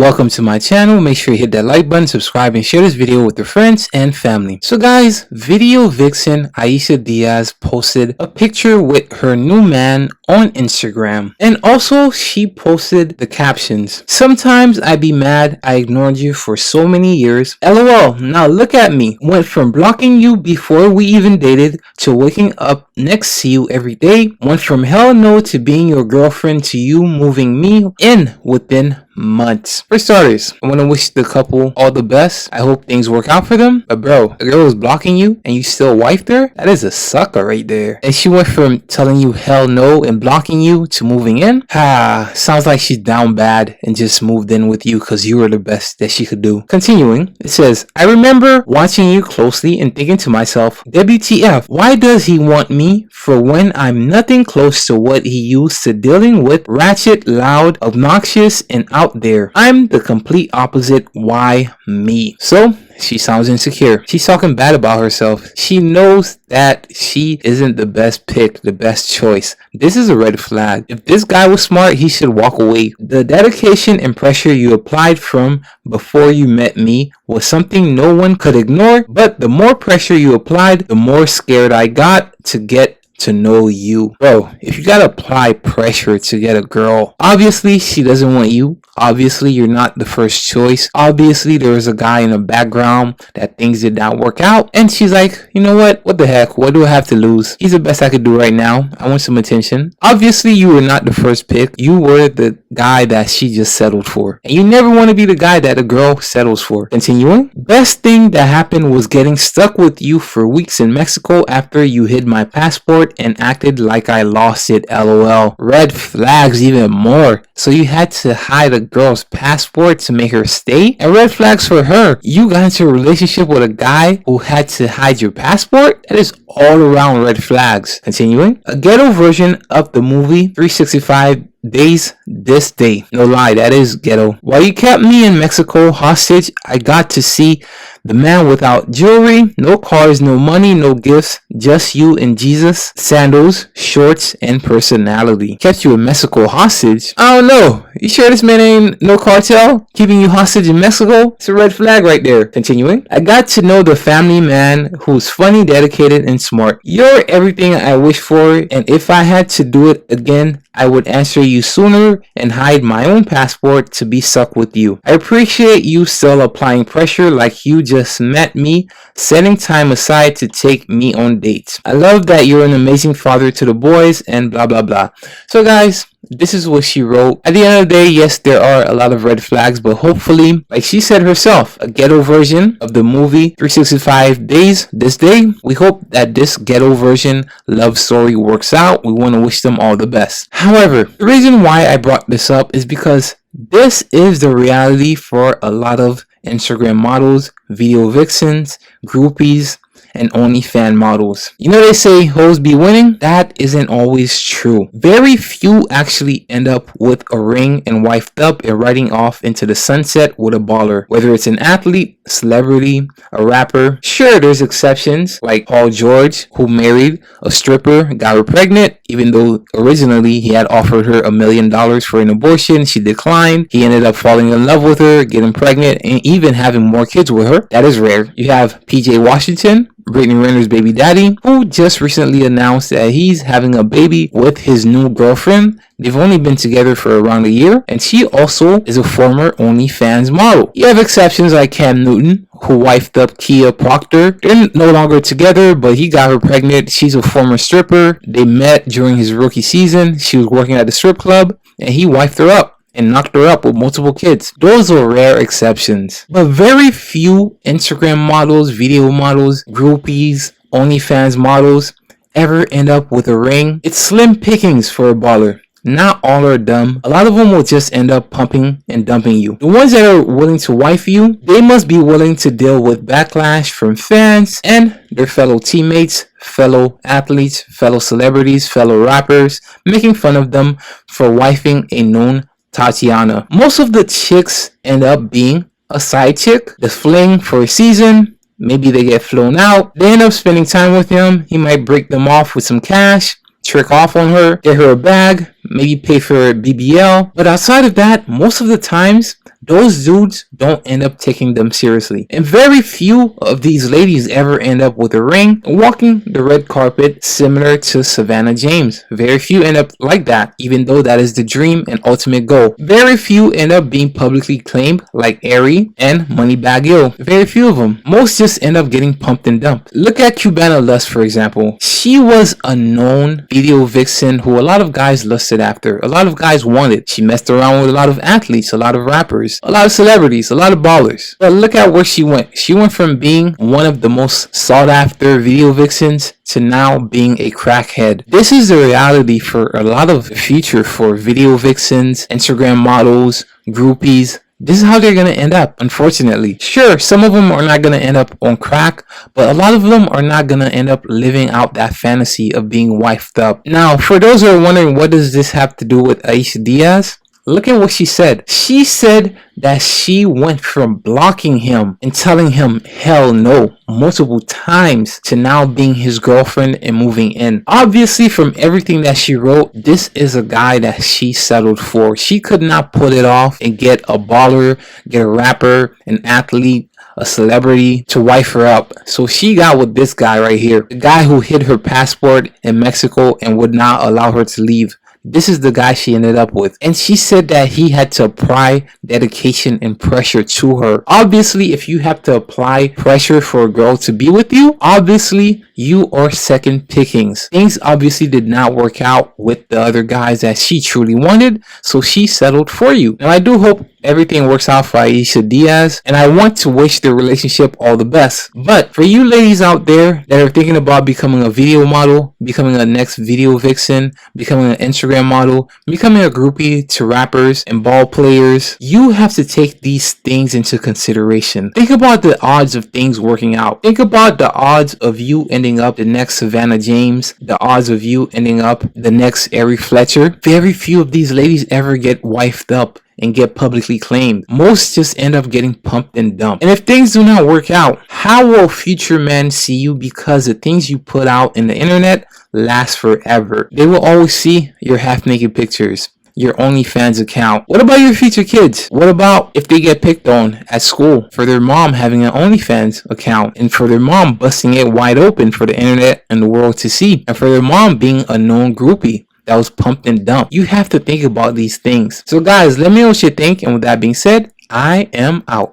Welcome to my channel. Make sure you hit that like button, subscribe, and share this video with your friends and family. So guys, video vixen Ayisha Diaz posted a picture with her new man on Instagram. And also she posted the captions. Sometimes I be mad I ignored you for so many years. LOL, now look at me. Went from blocking you before we even dated to waking up next to you every day. Went from hell no to being your girlfriend to you moving me in within months. For starters, I want to wish the couple all the best. I hope things work out for them. But bro, a girl was blocking you and you still wifed her? That is a sucker right there. And she went from telling you hell no and blocking you to moving in? Sounds like she's down bad and just moved in with you because you were the best that she could do. Continuing, it says, I remember watching you closely and thinking to myself, WTF, why does he want me for when I'm nothing close to what he used to dealing with ratchet, loud, obnoxious, and out there. I'm the complete opposite. Why me? So she sounds insecure. She's talking bad about herself. She knows that she isn't the best pick, the best choice. This is a red flag. If this guy was smart, he should walk away. The dedication and pressure you applied from before you met me was something no one could ignore, but the more pressure you applied, the more scared I got to get to know you. Bro, if you gotta apply pressure to get a girl, obviously she doesn't want you. Obviously you're not the first choice. Obviously there was a guy in the background that things did not work out, and she's like, you know what the heck, what do I have to lose? He's the best I could do right now. I want some attention. Obviously you were not the first pick. You were the guy that she just settled for, and you never want to be the guy that a girl settles for. Continuing, best thing that happened was getting stuck with you for weeks in Mexico after you hid my passport and acted like I lost it. LOL. Red flags even more. So you had to hide a girl's passport to make her stay? And red flags for her. You got into a relationship with a guy who had to hide your passport? That is all around red flags. Continuing, a ghetto version of the movie 365 Days This Day. No lie, that is ghetto. While you kept me in Mexico hostage, I got to see the man without jewelry, no cars, no money, no gifts, just you and Jesus, sandals, shorts, and personality. Kept you in Mexico hostage? I don't know. You sure this man ain't no cartel keeping you hostage in Mexico? It's a red flag right there. Continuing, I got to know the family man who's funny, dedicated, and smart. You're everything I wish for, and if I had to do it again, I would answer you sooner and hide my own passport to be stuck with you. I appreciate you still applying pressure like you just met me, setting time aside to take me on dates. I love that you're an amazing father to the boys and blah blah blah. So guys, this is what she wrote. At the end of the day, yes, there are a lot of red flags, but hopefully, like she said herself, a ghetto version of the movie 365 Days This Day. We hope that this ghetto version love story works out. We want to wish them all the best. However, the reason why I brought this up is because this is the reality for a lot of Instagram models, video vixens, groupies, and OnlyFans models. You know they say hoes be winning? That isn't always true. Very few actually end up with a ring and wifed up and riding off into the sunset with a baller. Whether it's an athlete, celebrity, a rapper. Sure, there's exceptions like Paul George, who married a stripper, got her pregnant, even though originally he had offered her $1 million for an abortion. She declined. He ended up falling in love with her, getting pregnant, and even having more kids with her. That is rare. You have PJ Washington, Brittany Renner's baby daddy, who just recently announced that he's having a baby with his new girlfriend. They've only been together for around a year, and she also is a former OnlyFans model. You have exceptions like Cam Newton, who wifed up Kia Proctor. They're no longer together, but he got her pregnant. She's a former stripper. They met during his rookie season. She was working at the strip club, and he wifed her up and knocked her up with multiple kids. Those are rare exceptions. But very few Instagram models, video models, groupies, OnlyFans models ever end up with a ring. It's slim pickings for a baller. Not all are dumb. A lot of them will just end up pumping and dumping you. The ones that are willing to wife you, they must be willing to deal with backlash from fans and their fellow teammates, fellow athletes, fellow celebrities, fellow rappers, making fun of them for wifing a known Tatiana. Most of the chicks end up being a side chick, the fling for a season. Maybe they get flown out. They end up spending time with him. He might break them off with some cash, trick off on her, get her a bag, maybe pay for BBL. But outside of that, most of the times, those dudes don't end up taking them seriously. And very few of these ladies ever end up with a ring and walking the red carpet similar to Savannah James. Very few end up like that, even though that is the dream and ultimate goal. Very few end up being publicly claimed like Ari and Moneybagg Yo. Very few of them. Most just end up getting pumped and dumped. Look at Cubana Lust, for example. She was a known video vixen who a lot of guys lusted after. A lot of guys wanted. She messed around with a lot of athletes, a lot of rappers, a lot of celebrities, a lot of ballers. But look at where she went. She went from being one of the most sought after video vixens to now being a crackhead. This is the reality for a lot of the future for video vixens, Instagram models, groupies. This is how they're going to end up, unfortunately. Sure, some of them are not going to end up on crack, but a lot of them are not going to end up living out that fantasy of being wifed up. Now, for those who are wondering, what does this have to do with Ayisha Diaz? Look at what she said. She said that she went from blocking him and telling him hell no multiple times to now being his girlfriend and moving in. Obviously, from everything that she wrote, this is a guy that she settled for. She could not put it off and get a baller, get a rapper, an athlete, a celebrity to wife her up. So she got with this guy right here. The guy who hid her passport in Mexico and would not allow her to leave. This is the guy she ended up with. And she said that he had to apply dedication and pressure to her. Obviously, if you have to apply pressure for a girl to be with you, obviously you are second pickings. Things obviously did not work out with the other guys that she truly wanted, so she settled for you. Now I do hope everything works out for Ayisha Diaz, and I want to wish the relationship all the best. But for you ladies out there that are thinking about becoming a video model, becoming a next video vixen, becoming an Instagram model, becoming a groupie to rappers and ball players, you have to take these things into consideration. Think about the odds of things working out. Think about the odds of you ending up the next Savannah James, the odds of you ending up the next Ari Fletcher. Very few of these ladies ever get wifed up and get publicly claimed. Most just end up getting pumped and dumped. And if things do not work out, how will future men see you? Because the things you put out in the internet last forever. They will always see your half naked pictures, your OnlyFans account. What about your future kids? What about if they get picked on at school for their mom having an OnlyFans account and for their mom busting it wide open for the internet and the world to see, and for their mom being a known groupie that was pumped and dumped? You have to think about these things. So guys, let me know what you think, and with that being said, I am out.